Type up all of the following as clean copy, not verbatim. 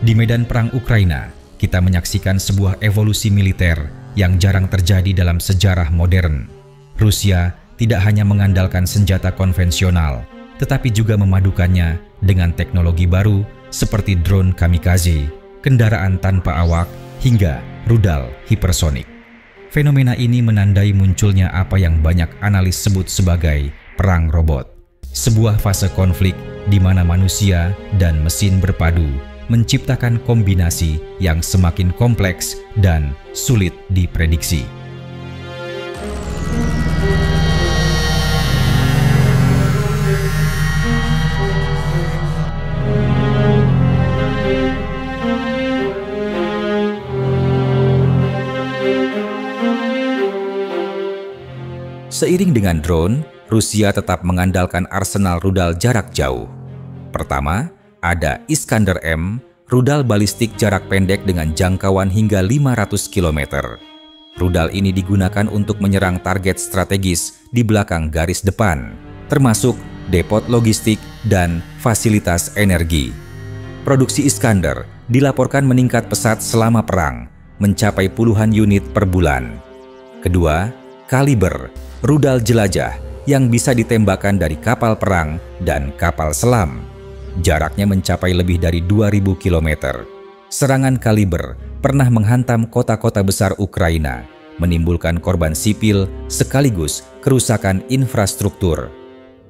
Di medan perang Ukraina, kita menyaksikan sebuah evolusi militer yang jarang terjadi dalam sejarah modern. Rusia tidak hanya mengandalkan senjata konvensional, tetapi juga memadukannya dengan teknologi baru seperti drone kamikaze, kendaraan tanpa awak, hingga rudal hipersonik. Fenomena ini menandai munculnya apa yang banyak analis sebut sebagai perang robot. Sebuah fase konflik di mana manusia dan mesin berpadu menciptakan kombinasi yang semakin kompleks dan sulit diprediksi. Seiring dengan drone, Rusia tetap mengandalkan arsenal rudal jarak jauh. Pertama, ada Iskander-M, rudal balistik jarak pendek dengan jangkauan hingga 500 km. Rudal ini digunakan untuk menyerang target strategis di belakang garis depan, termasuk depot logistik dan fasilitas energi. Produksi Iskander dilaporkan meningkat pesat selama perang, mencapai puluhan unit per bulan. Kedua, Kaliber, rudal jelajah yang bisa ditembakkan dari kapal perang dan kapal selam. Jaraknya mencapai lebih dari 2000 km. Serangan Kaliber pernah menghantam kota-kota besar Ukraina, menimbulkan korban sipil sekaligus kerusakan infrastruktur.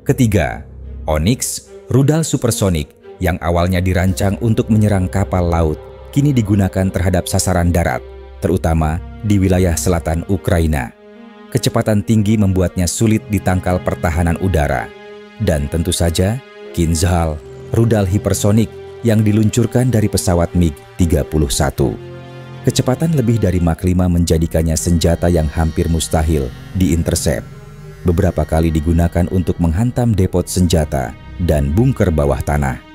Ketiga, Onyx, rudal supersonik yang awalnya dirancang untuk menyerang kapal laut, kini digunakan terhadap sasaran darat, terutama di wilayah selatan Ukraina. Kecepatan tinggi membuatnya sulit ditangkal pertahanan udara. Dan tentu saja, Kinzhal, rudal hipersonik yang diluncurkan dari pesawat MiG-31. Kecepatan lebih dari Mach 5 menjadikannya senjata yang hampir mustahil diintersep. Beberapa kali digunakan untuk menghantam depot senjata dan bunker bawah tanah.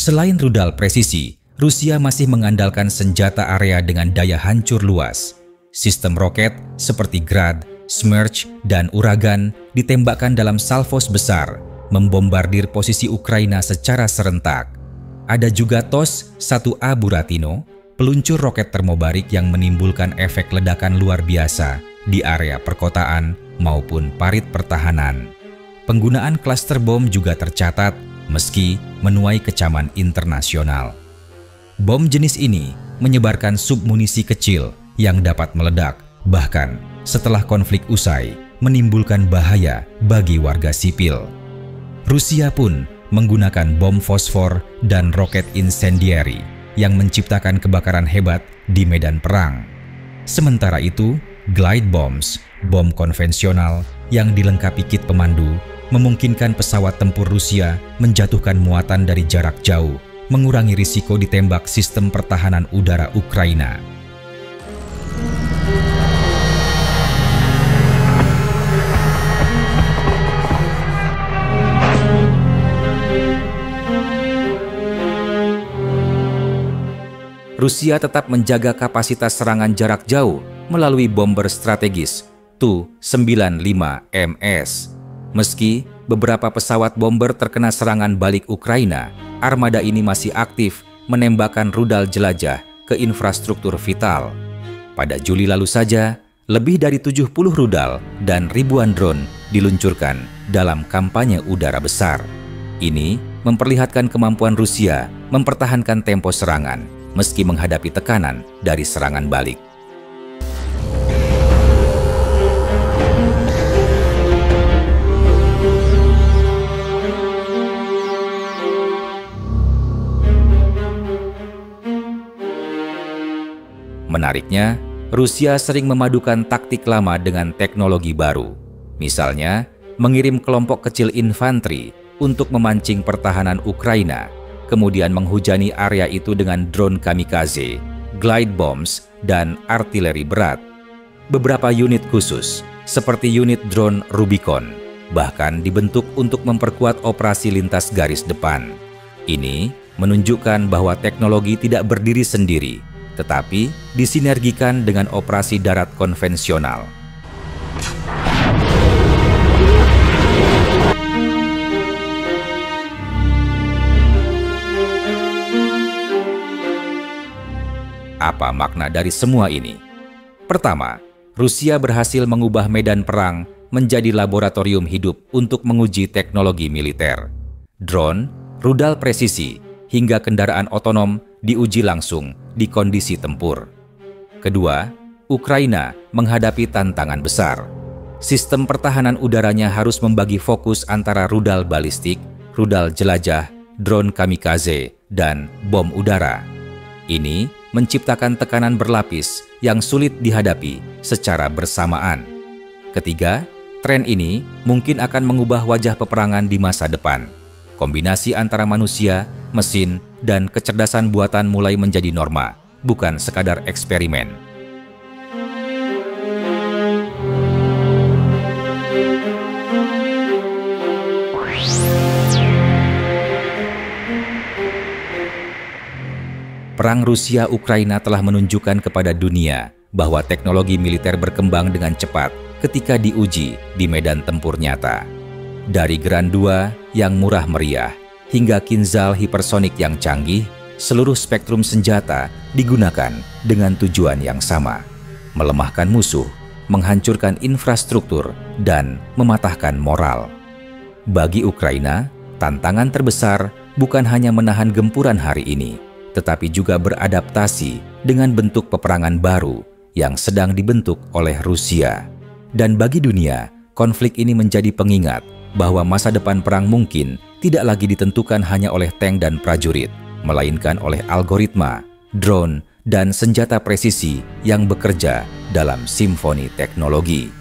Selain rudal presisi, Rusia masih mengandalkan senjata area dengan daya hancur luas. Sistem roket seperti Grad, Smerch, dan Uragan ditembakkan dalam salvos besar, membombardir posisi Ukraina secara serentak. Ada juga TOS-1A Buratino, peluncur roket termobarik yang menimbulkan efek ledakan luar biasa di area perkotaan maupun parit pertahanan. Penggunaan klaster bom juga tercatat meski menuai kecaman internasional. Bom jenis ini menyebarkan submunisi kecil yang dapat meledak, bahkan setelah konflik usai, menimbulkan bahaya bagi warga sipil. Rusia pun menggunakan bom fosfor dan roket incendiary yang menciptakan kebakaran hebat di medan perang. Sementara itu, glide bombs, bom konvensional yang dilengkapi kit pemandu, memungkinkan pesawat tempur Rusia menjatuhkan muatan dari jarak jauh, mengurangi risiko ditembak sistem pertahanan udara Ukraina. Rusia tetap menjaga kapasitas serangan jarak jauh melalui bomber strategis Tu-95MS. Meski beberapa pesawat bomber terkena serangan balik Ukraina, armada ini masih aktif menembakkan rudal jelajah ke infrastruktur vital. Pada Juli lalu saja, lebih dari 70 rudal dan ribuan drone diluncurkan dalam kampanye udara besar. Ini memperlihatkan kemampuan Rusia mempertahankan tempo serangan meski menghadapi tekanan dari serangan balik. Menariknya, Rusia sering memadukan taktik lama dengan teknologi baru. Misalnya, mengirim kelompok kecil infanteri untuk memancing pertahanan Ukraina, kemudian menghujani area itu dengan drone kamikaze, glide bombs, dan artileri berat. Beberapa unit khusus, seperti unit drone Rubicon, bahkan dibentuk untuk memperkuat operasi lintas garis depan. Ini menunjukkan bahwa teknologi tidak berdiri sendiri, tetapi disinergikan dengan operasi darat konvensional. Apa makna dari semua ini? Pertama, Rusia berhasil mengubah medan perang menjadi laboratorium hidup untuk menguji teknologi militer. Drone, rudal presisi, hingga kendaraan otonom diuji langsung di kondisi tempur. Kedua, Ukraina menghadapi tantangan besar. Sistem pertahanan udaranya harus membagi fokus antara rudal balistik, rudal jelajah, drone kamikaze, dan bom udara. Ini menciptakan tekanan berlapis yang sulit dihadapi secara bersamaan. Ketiga, tren ini mungkin akan mengubah wajah peperangan di masa depan. Kombinasi antara manusia, mesin, dan kecerdasan buatan mulai menjadi norma, bukan sekadar eksperimen. Perang Rusia-Ukraina telah menunjukkan kepada dunia bahwa teknologi militer berkembang dengan cepat ketika diuji di medan tempur nyata. Dari Gran 2 yang murah meriah hingga Kinzhal hipersonik yang canggih, seluruh spektrum senjata digunakan dengan tujuan yang sama: melemahkan musuh, menghancurkan infrastruktur, dan mematahkan moral. Bagi Ukraina, tantangan terbesar bukan hanya menahan gempuran hari ini, tetapi juga beradaptasi dengan bentuk peperangan baru yang sedang dibentuk oleh Rusia. Dan bagi dunia, konflik ini menjadi pengingat bahwa masa depan perang mungkin tidak lagi ditentukan hanya oleh tank dan prajurit, melainkan oleh algoritma, drone, dan senjata presisi yang bekerja dalam simfoni teknologi.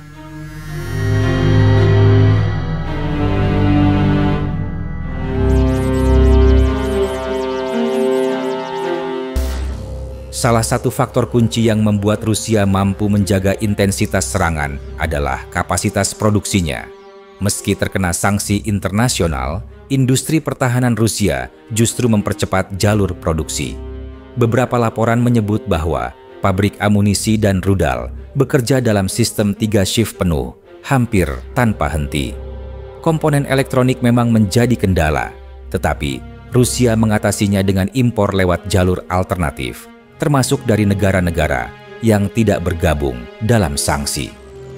Salah satu faktor kunci yang membuat Rusia mampu menjaga intensitas serangan adalah kapasitas produksinya. Meski terkena sanksi internasional, industri pertahanan Rusia justru mempercepat jalur produksi. Beberapa laporan menyebut bahwa pabrik amunisi dan rudal bekerja dalam sistem 3 shift penuh, hampir tanpa henti. Komponen elektronik memang menjadi kendala, tetapi Rusia mengatasinya dengan impor lewat jalur alternatif, termasuk dari negara-negara yang tidak bergabung dalam sanksi.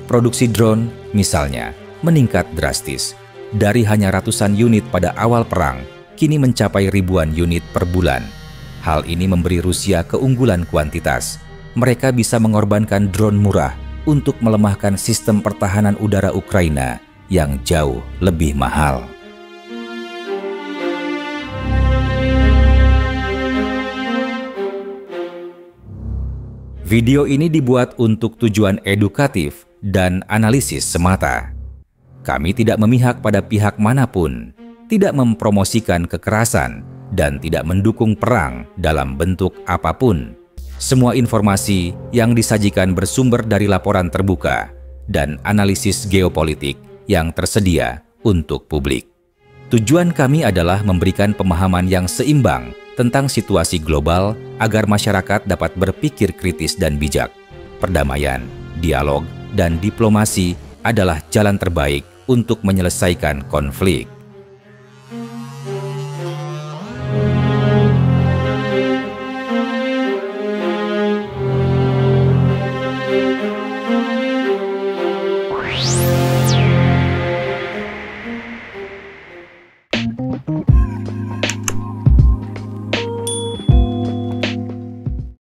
Produksi drone, misalnya, meningkat drastis. Dari hanya ratusan unit pada awal perang, kini mencapai ribuan unit per bulan. Hal ini memberi Rusia keunggulan kuantitas. Mereka bisa mengorbankan drone murah untuk melemahkan sistem pertahanan udara Ukraina yang jauh lebih mahal. Video ini dibuat untuk tujuan edukatif dan analisis semata. Kami tidak memihak pada pihak manapun, tidak mempromosikan kekerasan, dan tidak mendukung perang dalam bentuk apapun. Semua informasi yang disajikan bersumber dari laporan terbuka dan analisis geopolitik yang tersedia untuk publik. Tujuan kami adalah memberikan pemahaman yang seimbang tentang situasi global agar masyarakat dapat berpikir kritis dan bijak. Perdamaian, dialog, dan diplomasi adalah jalan terbaik untuk menyelesaikan konflik.